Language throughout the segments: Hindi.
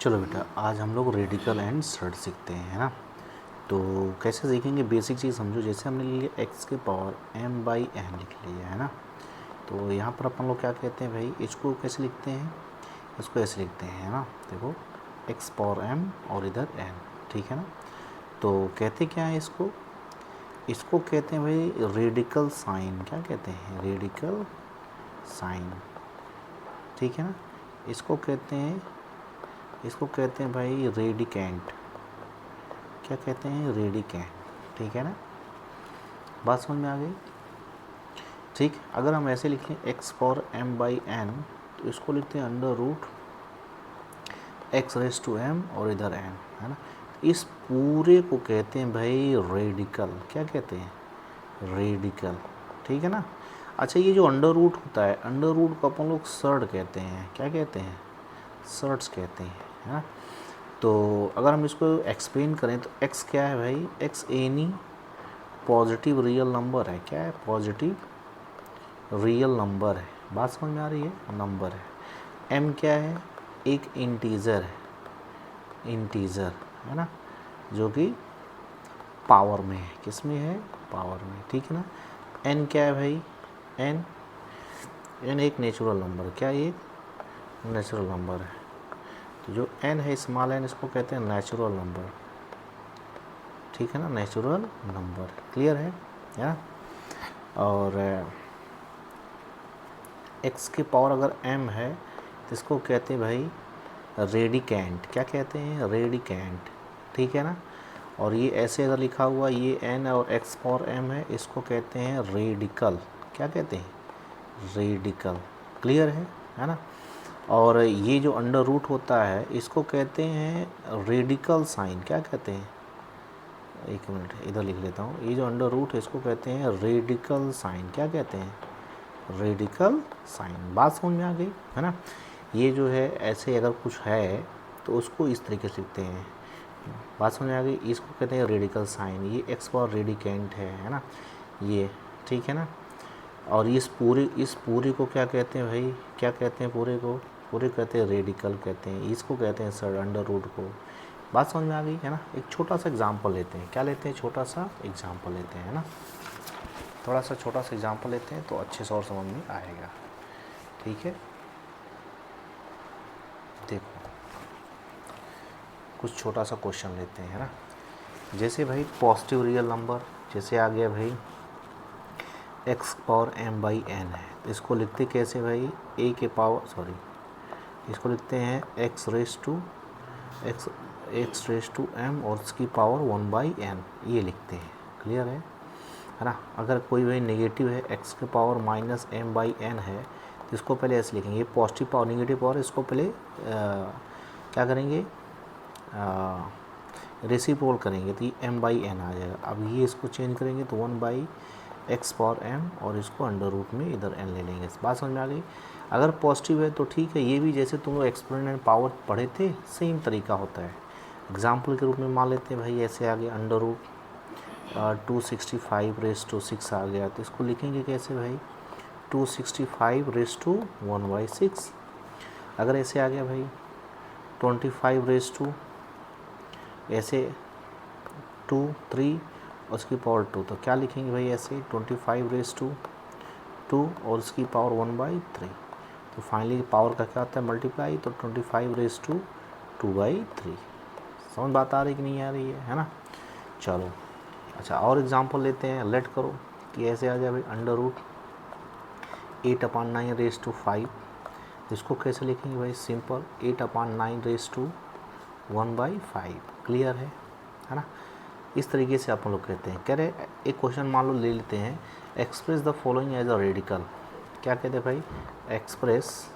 चलो बेटा, आज हम लोग रेडिकल एंड सर्ड सीखते हैं, है ना। तो कैसे सीखेंगे, बेसिक चीज़ समझो। जैसे हमने ले लिया एक्स के पावर m बाई एन लिख लिया, है ना। तो यहाँ पर अपन लोग क्या कहते हैं भाई, इसको कैसे लिखते हैं, इसको ऐसे लिखते हैं, है ना। देखो एक्स पावर m और इधर n, ठीक है ना। तो कहते क्या है इसको, इसको कहते हैं भाई रेडिकल साइन। क्या कहते हैं, रेडिकल साइन, ठीक है ना। इसको कहते हैं, इसको कहते हैं भाई रेडिकेंट। क्या कहते हैं, रेडिकेंट, ठीक है ना। बात समझ में आ गई, ठीक। अगर हम ऐसे लिखें x power m by n, तो इसको लिखते हैं under root x raise to m और इधर n, है ना। इस पूरे को कहते हैं भाई रेडिकल। क्या कहते हैं, रेडिकल, ठीक है ना। अच्छा, ये जो अंडर रूट होता है, अंडर रूट को अपन लोग सर्ड कहते हैं। क्या कहते हैं, सर्ड्स कहते हैं, है ना। तो अगर हम इसको एक्सप्लेन करें तो x क्या है भाई, x any positive real number है। क्या है, पॉजिटिव रियल नंबर है। बात समझ में आ रही है, नंबर है। m क्या है, एक इंटीजर है, इंटीजर, है ना, जो कि पावर में है। किस में है, पावर में, ठीक है ना। n क्या है भाई, n एक नेचुरल नंबर। क्या ये नेचुरल नंबर है। तो जो n है स्मॉल n, इसको कहते हैं नेचुरल नंबर, ठीक है ना, नेचुरल नंबर। क्लियर है या। और x की पावर अगर m है तो इसको कहते हैं भाई रेडिकेंट। क्या कहते हैं, रेडिकेंट, ठीक है ना। और ये ऐसे अगर लिखा हुआ, ये n और x पावर m है, इसको कहते हैं रेडिकल। क्या कहते हैं, रेडिकल। क्लियर है ना। और ये जो अंडर रूट होता है, इसको कहते हैं रेडिकल साइन। क्या कहते हैं, एक मिनट इधर लिख लेता हूँ। ये जो अंडर रूट है, इसको कहते हैं रेडिकल साइन। क्या कहते हैं, रेडिकल साइन। बात समझ में आ गई, है ना। ये जो है ऐसे अगर कुछ है तो उसको इस तरीके से लिखते हैं। बात समझ में आ गई, इसको कहते हैं रेडिकल साइन। ये एक्स पावर रेडिकेंट है ना, ये, ठीक है ना। और इस पूरे को क्या कहते हैं भाई, क्या कहते हैं पूरे को, पूरे कहते हैं रेडिकल कहते हैं। इसको कहते हैं सर अंडर रूट को। बात समझ में आ गई, है ना। एक छोटा सा एग्जांपल लेते हैं। क्या लेते हैं, छोटा सा एग्जांपल लेते हैं, है ना। थोड़ा सा छोटा सा एग्जांपल लेते हैं तो अच्छे से और समझ में आएगा, ठीक है। देखो कुछ छोटा सा क्वेश्चन लेते हैं, है ना। जैसे भाई पॉजिटिव रियल नंबर, जैसे आ गया भाई x power m by n है, तो इसको लिखते कैसे भाई, a के पावर, सॉरी, इसको लिखते हैं x रेस टू m और इसकी पावर 1 बाई एन, ये लिखते हैं। क्लियर है ना। अगर कोई भाई नेगेटिव है, x के power minus m by n है, तो इसको पहले ऐसे लिखेंगे। पॉजिटिव पावर नेगेटिव पावर, इसको पहले क्या करेंगे, रेसिप्रोकल करेंगे तो ये m बाई एन आ जाएगा। अब ये इसको चेंज करेंगे तो 1 बाई एक्स पावर m और इसको अंडर रूट में इधर n ले लेंगे। बात समझ में आ गई। अगर पॉजिटिव है तो ठीक है, ये भी जैसे तुम लोग एक्सपोनेंट पावर पढ़े थे सेम तरीका होता है। एग्जाम्पल के रूप में मान लेते हैं भाई, ऐसे आ गया अंडर रूट 265 रेस टू 6 आ गया, तो इसको लिखेंगे कैसे भाई, 265 रेस टू 1 बाई 6। अगर ऐसे आ गया भाई 25 रेस टू, ऐसे 2 3 उसकी पावर 2, तो क्या लिखेंगे भाई, ऐसे 25 रेस टू 2 और उसकी पावर 1 बाई 3। तो फाइनली पावर का क्या होता है, मल्टीप्लाई, तो 25 रेस टू 2 बाई 3। समझ बात आ रही कि नहीं आ रही है ना। चलो अच्छा, और एग्जांपल लेते हैं। लेट करो कि ऐसे आ जाए भाई अंडर रूट 8/9 रेस टू 5, इसको कैसे लिखेंगे भाई, simple 8/9 raise to 1 by 5। Clear है ना। इस तरीके से आप लोग कहते हैं। कह रहे एक क्वेश्चन मान लो ले लेते हैं, express the following as a radical. क्या कहते हैं भाई, एक्सप्रेस,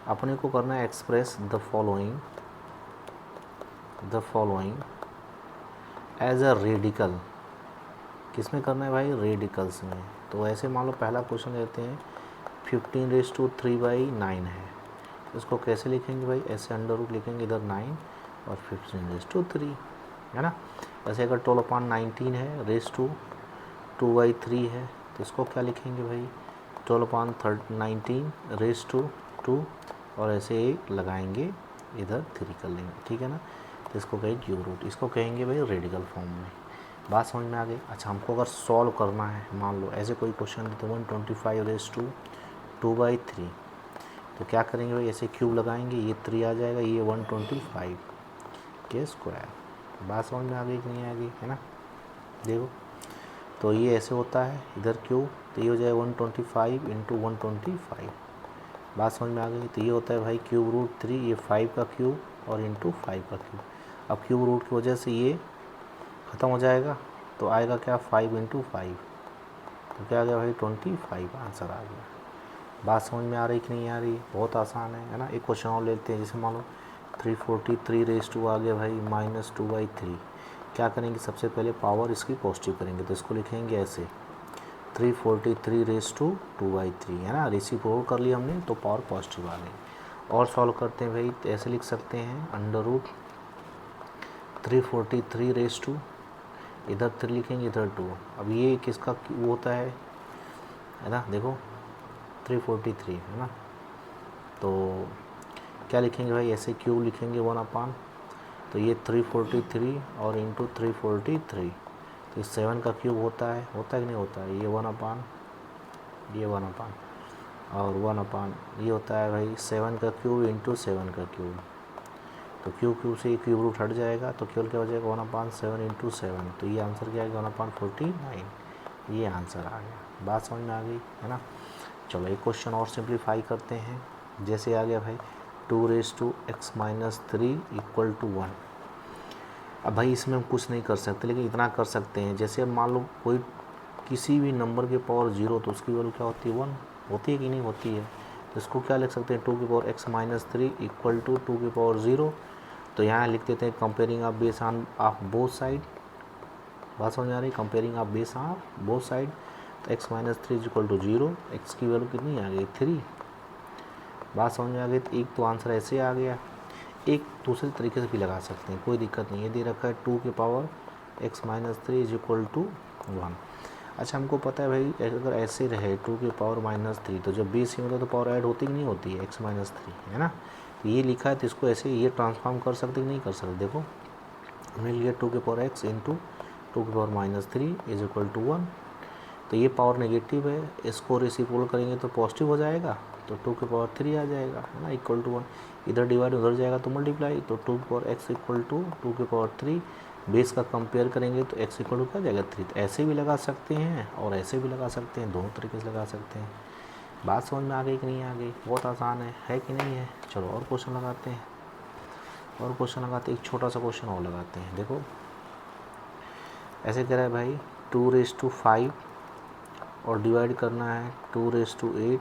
अपने को करना है express the following as a radical. किस में करना है भाई, रेडिकल्स में। तो ऐसे मान लो पहला क्वेश्चन लेते हैं, 15 रेस टू 3 बाई 9 है, इसको कैसे लिखेंगे भाई, ऐसे अंडर रूट लिखेंगे, इधर 9 और 15 रेस टू 3, है ना। वैसे अगर 12/19 है, रेस टू 2 बाई 3 है, तो इसको क्या लिखेंगे भाई, 12/19 रेस टू 2 और ऐसे ही लगाएंगे इधर 3 कर लेंगे, ठीक है ना। तो इसको कहेंगे क्यूब रूट, इसको कहेंगे भाई रेडिकल फॉर्म में। बात समझ में आ गई। अच्छा, हमको अगर सॉल्व करना है, मान लो ऐसे कोई क्वेश्चन देते 125^2/3, तो क्या करेंगे भाई, ऐसे क्यूब लगाएंगे, ये 3 आ जाएगा, ये 125 के स्क्वायर। बात समझ में आ गई कि नहीं आ गई, है ना। देखो तो ये ऐसे होता है, इधर क्यूब, तो ये हो जाएगा 125 × 125। बात समझ में आ गई। तो ये होता है भाई क्यूब रूट 3, ये 5 का क्यूब और इंटू 5 का क्यूब। अब क्यूब रूट की वजह से ये ख़त्म हो जाएगा, तो आएगा क्या 5 × 5, तो क्या आ गया भाई 25 आंसर आ गया। बात समझ में आ रही कि नहीं आ रही, बहुत आसान है ना। एक क्वेश्चन और लेते हैं, जैसे मान लो 343 आ गया भाई -2/3। क्या करेंगे, सबसे पहले पावर इसकी पॉजिटिव करेंगे, तो इसको लिखेंगे ऐसे 343^2/3, है ना। रेसिप्रोकल कर लिया हमने तो पावर पॉजिटिव आ गई। और सॉल्व करते हैं भाई, तो ऐसे लिख सकते हैं √343, इधर 3 लिखेंगे, इधर 2। अब ये किसका वो होता है ना, देखो 343 है ना। तो क्या लिखेंगे भाई, ऐसे क्यूब लिखेंगे 1/, तो ये 343 और इंटू 343, तो 7 का क्यूब होता है कि नहीं होता है, ये 1/, ये 1/, और 1/, ये होता है भाई 7 का क्यूब इंटू 7 का क्यूब। तो क्यूब से ये क्यूब रूट हट जाएगा, तो केवल क्या हो जाएगा 1/7 इंटू 7, तो ये आंसर क्या आएगा 1/49, ये आंसर आ गया। बात समझ में आ गई, है ना। चलो एक क्वेश्चन और सिंप्लीफाई करते हैं। जैसे आ गया भाई 2x - 3 = 1। अब भाई इसमें हम कुछ नहीं कर सकते, लेकिन इतना कर सकते हैं, जैसे अब मान लो कोई किसी भी नंबर के पावर 0, तो उसकी वैल्यू क्या होती है 1, होती है कि नहीं होती है। तो इसको क्या लिख सकते हैं 2x - 3 = 2 तो यहाँ लिख देते हैं comparing of base of both side. बात समझ आ रही, comparing of base of both side. तो x - 3 = 0, x की वैल्यू कितनी आ गई 3। बात समझ में आ गई। तो एक तो आंसर ऐसे आ गया, एक दूसरे तरीके से भी लगा सकते हैं, कोई दिक्कत नहीं है। दे रखा है 2 की पावर x - 3 = 1। अच्छा, हमको पता है भाई अगर ऐसे रहे 2 की पावर -3, तो जब बेस ही होता है तो पावर ऐड होती कि नहीं होती है x - 3, है ना। तो ये लिखा है, तो इसको ऐसे ये ट्रांसफॉर्म कर सकते कि नहीं कर सकते। देखो हमने लिया 2 की पावर x इंटू 2 की पावर -3 = 1। तो ये पावर नेगेटिव है, इसको रेसिप्रोकल करेंगे तो पॉजिटिव हो जाएगा, तो 2 की पावर 3 आ जाएगा, है ना, =1। इधर डिवाइड उधर जाएगा तो मल्टीप्लाई, तो 2 की पावर x = 2 की पावर 3। बेस का कंपेयर करेंगे तो x = क्या जाएगा 3। तो ऐसे भी लगा सकते हैं और ऐसे भी लगा सकते हैं, दोनों तरीके से लगा सकते हैं। बात समझ में आ गई कि नहीं आ गई, बहुत आसान है कि नहीं है। चलो और क्वेश्चन लगाते हैं, एक छोटा सा क्वेश्चन और लगाते हैं। देखो ऐसे कह रहा है भाई 2⁵ और डिवाइड करना है 2⁸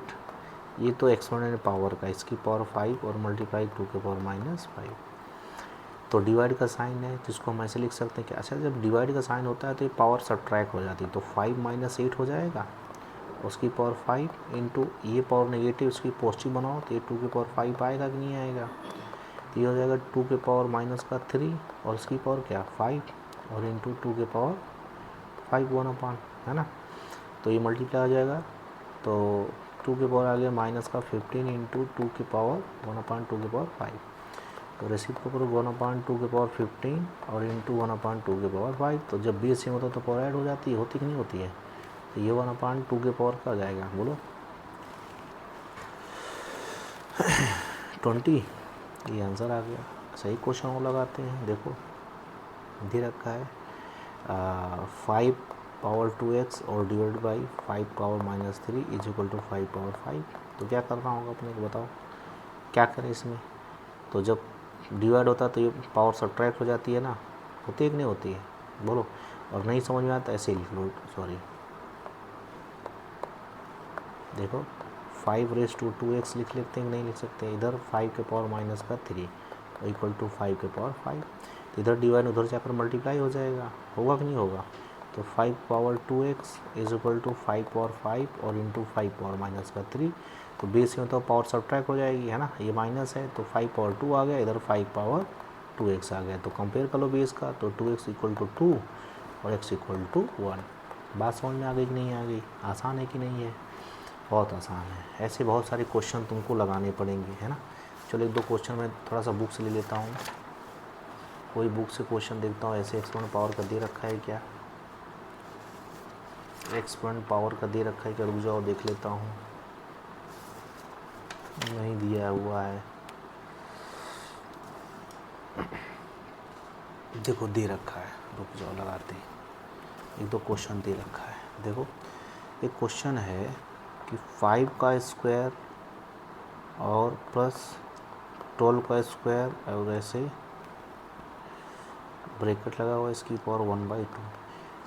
ये तो एक्सपोनेंट पावर का, इसकी पावर 5 और मल्टीप्लाई 2 की पावर -5। तो डिवाइड का साइन है, जिसको हम ऐसे लिख सकते हैं कि अच्छा जब डिवाइड का साइन होता है तो ये पावर सब्ट्रैक्ट हो जाती है, तो 5 - 8 हो जाएगा, उसकी पावर 5 इंटू ये पावर नेगेटिव, उसकी पॉजिटिव बनाओ, तो ये 2 की पावर 5 आएगा कि नहीं आएगा। तो ये हो जाएगा 2 की पावर -3 और उसकी पावर क्या 5 और इंटू 2 की पावर 5 1/, है ना। तो ये मल्टीप्लाई हो जाएगा, तो 2 की पावर आ गया -15 इंटू 2 की पावर 1/2 की पावर 5। तो रेसिप्रोकल 1/2 की पावर 15 और इंटू 1/2 की पावर 5। तो जब बेस सेम होता है तो पावर ऐड हो जाती है, होती कि नहीं होती है। तो ये 1/2 की पावर का जाएगा, बोलो 20, ये आंसर आ गया। सही क्वेश्चन और लगाते हैं। देखो दे रखा है 5 पावर 2x और डिवाइड बाई 5 पावर -3 = 5 पावर 5। तो क्या करना होगा अपने को बताओ, क्या करें इसमें। तो जब डिवाइड होता है तो ये पावर सब्ट्रैक्ट हो जाती है ना, होती है कि नहीं होती है, बोलो। और नहीं समझ में आता ऐसे ही लिख लो, सॉरी देखो 5⁵2x लिख लेते हैं, नहीं लिख सकते। इधर 5 के पावर -3 = 5 के पावर 5। तो इधर डिवाइड उधर जाकर मल्टीप्लाई हो जाएगा, होगा कि नहीं होगा। तो 5 पावर 2x = 5 पावर 5 और इंटू 5 पावर -3। तो बेस में तो पावर सब्ट्रैक्ट हो जाएगी, है ना, ये माइनस है, तो 5 पावर 2 आ गया, इधर 5 पावर 2x आ गया। तो कंपेयर कर लो बेस का, तो 2x = 2 और x = 1। बात समझ में आ गई कि नहीं आ गई, आसान है कि नहीं है, बहुत आसान है। ऐसे बहुत सारे क्वेश्चन तुमको लगाने पड़ेंगे, है ना। चलो एक दो क्वेश्चन मैं थोड़ा सा बुक से ले लेता हूँ, कोई बुक से क्वेश्चन देखता हूँ ऐसे एक्सपोनेंट पावर का दे रखा है क्या, एक्सपोनेंट पावर का दे रखा है क्या, रुक जाओ देख लेता हूँ। नहीं दिया हुआ है, देखो दे रखा है, रुक जाओ लगाते हैं, एक दो क्वेश्चन दे रखा है। देखो एक क्वेश्चन है कि 5 का स्क्वायर और प्लस 12 का स्क्वायर और ऐसे ब्रैकेट लगा हुआ है, इसकी पावर 1/2।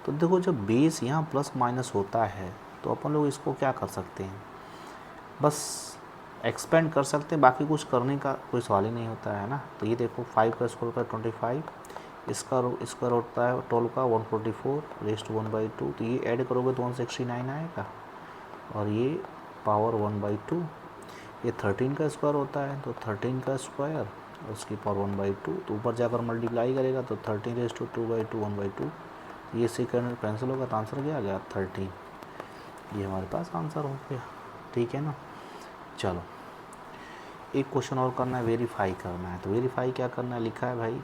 तो देखो जब बेस यहाँ प्लस माइनस होता है तो अपन लोग इसको क्या कर सकते हैं, बस एक्सपेंड कर सकते हैं, बाकी कुछ करने का कोई सवाल ही नहीं होता है ना। तो ये देखो 5 का स्क्वायर का 25, इसका स्क्वायर होता है 12 का 144 रेज़ टू 1/2, तो ये ऐड करोगे तो 169 आएगा, और ये पावर 1/2। ये 13 का स्क्वायर होता है तो 13 का स्क्वायर उसकी पावर 1/2, तो ऊपर जाकर मल्टीप्लाई करेगा तो 13 रेज़ टू 2/2 1/2, ये सेकंड कैंसिल होगा, तो आंसर क्या आ गया 13। ये हमारे पास आंसर हो गया, ठीक है ना। चलो एक क्वेश्चन और करना है, वेरीफाई करना है। तो वेरीफाई क्या करना है, लिखा है भाई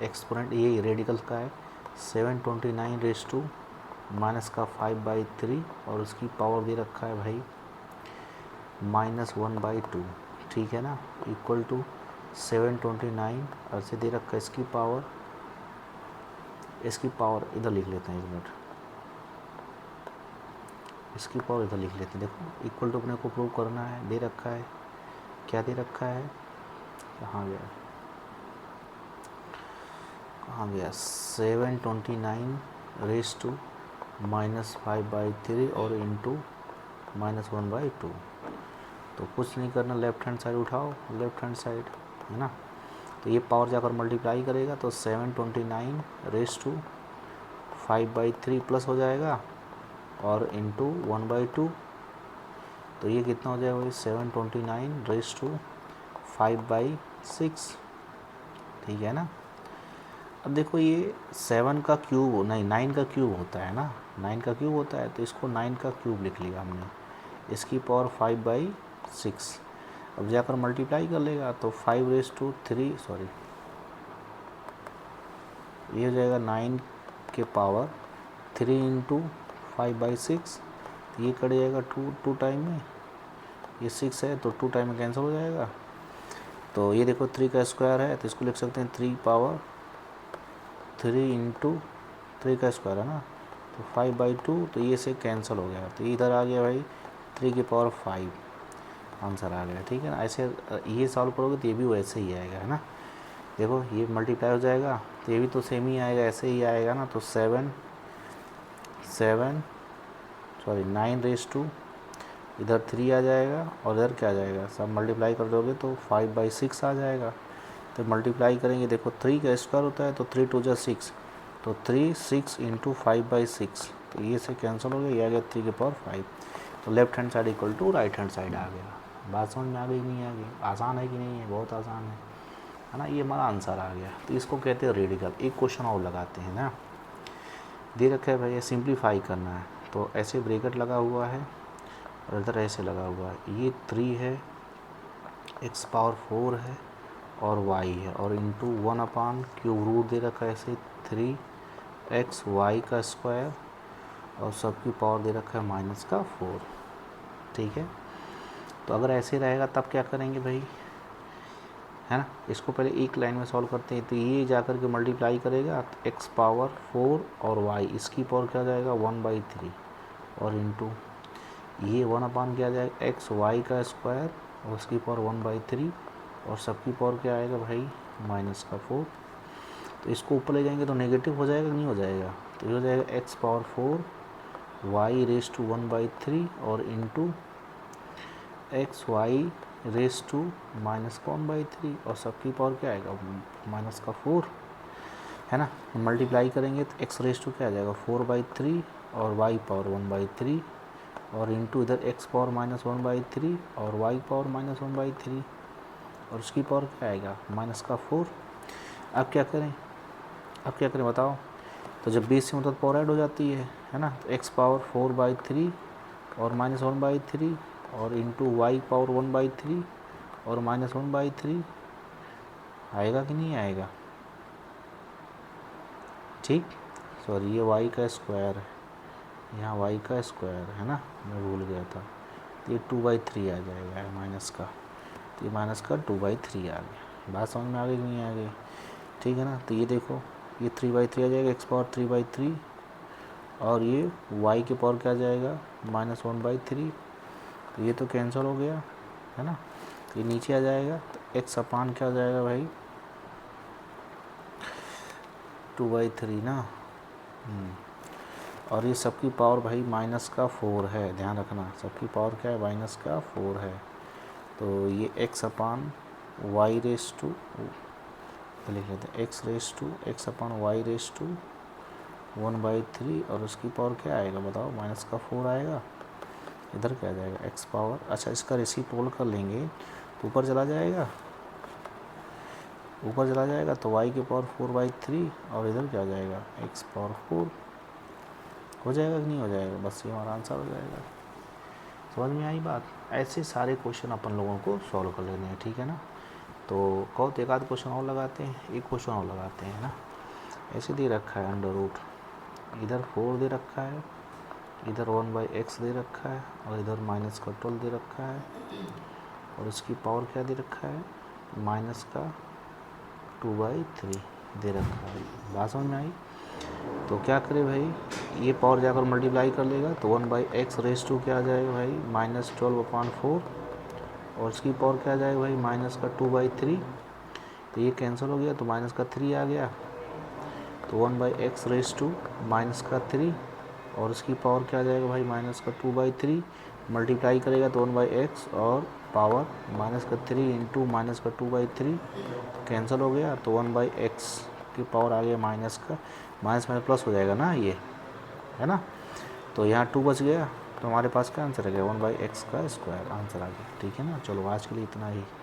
एक्सपोनेंट ये रेडिकल का है 729 रेज़ टू माइनस का 5/3 और उसकी पावर दे रखा है भाई -1/2, ठीक है ना, इक्वल टू 729 और से दे रखा है इसकी पावर इधर लिख लेते हैं, एक मिनट, इसकी पावर इधर लिख लेते हैं। देखो इक्वल टू अपने को प्रूव करना है, दे रखा है, क्या दे रखा है, कहाँ गया 729 रेज़ टू -5/3 और इंटू -1/2। तो कुछ नहीं करना, लेफ्ट हैंड साइड उठाओ, लेफ्ट हैंड साइड है ना, तो ये पावर जाकर मल्टीप्लाई करेगा तो 729 रेज़ टू 5/3 प्लस हो जाएगा और इंटू 1/2, तो ये कितना हो जाएगा 729 रेज़ टू 5/6, ठीक है ना। अब देखो ये 7 का क्यूब नहीं 9 का क्यूब होता है ना, 9 का क्यूब होता है, तो इसको 9 का क्यूब लिख लिया हमने, इसकी पावर 5/6। अब जाकर मल्टीप्लाई कर लेगा तो 5 रेज़ टू 3 सॉरी ये हो जाएगा 9 के पावर 3 इंटू 5/6, ये कट जाएगा 2 टाइम में, ये 6 है तो 2 टाइम में कैंसिल हो जाएगा। तो ये देखो 3 का स्क्वायर है तो इसको लिख सकते हैं 3 पावर 3 इंटू 3 का स्क्वायर है ना, तो 5/2, तो ये से कैंसिल हो गया, तो इधर आ गया भाई 3 की पावर 5, आंसर आ गया, ठीक है ना। ऐसे ये सॉल्व करोगे तो ये भी वैसे ही आएगा, है ना। देखो ये मल्टीप्लाई हो जाएगा तो ये भी तो सेम ही आएगा, ऐसे ही आएगा ना, तो 9 रेज़ टू इधर 3 आ जाएगा और इधर क्या आ जाएगा, सब मल्टीप्लाई कर दोगे तो 5/6 आ जाएगा। तो मल्टीप्लाई करेंगे, देखो 3 का स्क्वायर होता है तो 3 2 जा 6, तो 3 6 इंटू 5/6, तो ये से कैंसिल हो गया, ये आ गया 3 की पावर 5। तो left hand side equal to right hand side आ गया। बात समझ में आ गई नहीं आ गई, आसान है कि नहीं है, बहुत आसान है ना। ये हमारा आंसर आ गया, तो इसको कहते हैं रेडिकल। एक क्वेश्चन और लगाते हैं ना, दे रखा है भाई सिंप्लीफाई करना है, तो ऐसे ब्रैकेट लगा हुआ है और इधर ऐसे लगा हुआ है, ये 3 है, x पावर 4 है और y है, और इंटू 1/क्यूब रूट दे रखा है ऐसे 3xy का स्क्वायर और सबकी पावर दे रखा है -4, ठीक है। तो अगर ऐसे रहेगा तब क्या करेंगे भाई, है ना। इसको पहले एक लाइन में सॉल्व करते हैं, तो ये जाकर के मल्टीप्लाई करेगा तो x पावर 4 और y, इसकी पावर क्या जाएगा 1/3 और इंटू ये 1/, क्या जाएगा xy का स्क्वायर और उसकी पावर 1/3 और सबकी पावर क्या आएगा भाई -4। तो इसको ऊपर ले जाएंगे तो नेगेटिव हो जाएगा, नहीं हो जाएगा, तो ये हो जाएगा x power 4 y raise to 1/3 और इंटू xy रेज़ टू -1/3 और सबकी पावर क्या आएगा -4, है ना। मल्टीप्लाई करेंगे तो x रेज़ टू क्या आ जाएगा 4/3 और y पावर 1/3 और इंटू इधर x पावर -1/3 और y पावर -1/3 और उसकी पावर क्या आएगा -4। अब क्या करें बताओ, तो जब बेस से मतलब पावर ऐड हो जाती है ना, तो x पावर 4/3 और -1/3 और इंटू y पावर 1/3 और -1/3 आएगा कि नहीं आएगा? ठीक, सॉरी ये y का स्क्वायर है, यहाँ y का स्क्वायर है ना, मैं भूल गया था। तो ये 2/3 आ जाएगा माइनस का, तो ये माइनस का 2/3 आ गया। बात समझ में आ गई कि नहीं आ गई? ठीक है ना। तो ये देखो ये 3/3 आ जाएगा, x पावर 3/3, और ये y के पावर क्या आ जाएगा -1/3। तो ये तो कैंसिल हो गया है ना, तो ये नीचे आ जाएगा। तो x अपान क्या हो जाएगा भाई 2/3 ना। और ये सबकी पावर भाई माइनस का 4 है, ध्यान रखना सबकी पावर क्या है माइनस का 4 है। तो ये x upon y raise to लिख लेते हैं, x upon y raise to 1/3, और उसकी पावर क्या आएगा बताओ माइनस का 4 आएगा। इधर क्या आ जाएगा x पावर, अच्छा इसका रेसिप्रोकल कर लेंगे तो ऊपर चला जाएगा, ऊपर चला जाएगा तो y के पावर 4/3, और इधर क्या आ जाएगा x पावर 4 हो जाएगा कि नहीं हो जाएगा? बस ये हमारा आंसर हो जाएगा। समझ में आई बात? ऐसे सारे क्वेश्चन अपन लोगों को सॉल्व कर लेने हैं, ठीक है ना। तो कहो तो एक आध क्वेश्चन और लगाते हैं, एक क्वेश्चन और लगाते हैं ना। ऐसे दे रखा है अंडर रूट, इधर 4 दे रखा है, इधर 1/x दे रखा है, और इधर माइनस का 12 दे रखा है, और इसकी पावर क्या दे रखा है माइनस का 2/3 दे रखा है। बात समझ में आई? तो क्या करे भाई, ये पावर जाकर मल्टीप्लाई कर लेगा तो 1/x रेस टू क्या आ जाएगा भाई -12/4, और इसकी पावर क्या आ जाएगा भाई माइनस का 2/3। तो ये कैंसिल हो गया तो माइनस का 3 आ गया, तो 1/x रेस टू माइनस का 3, और इसकी पावर क्या आ जाएगा भाई माइनस का 2/3, मल्टीप्लाई करेगा तो 1/x और पावर माइनस का 3 इंटू माइनस का 2/3 कैंसिल हो गया, तो 1/x की पावर आ गया माइनस का, माइनस में प्लस हो जाएगा ना ये, है ना। तो यहाँ 2 बच गया, तो हमारे पास क्या आंसर आ गया 1/x का स्क्वायर आंसर आ गया। ठीक है ना, चलो आज के लिए इतना ही।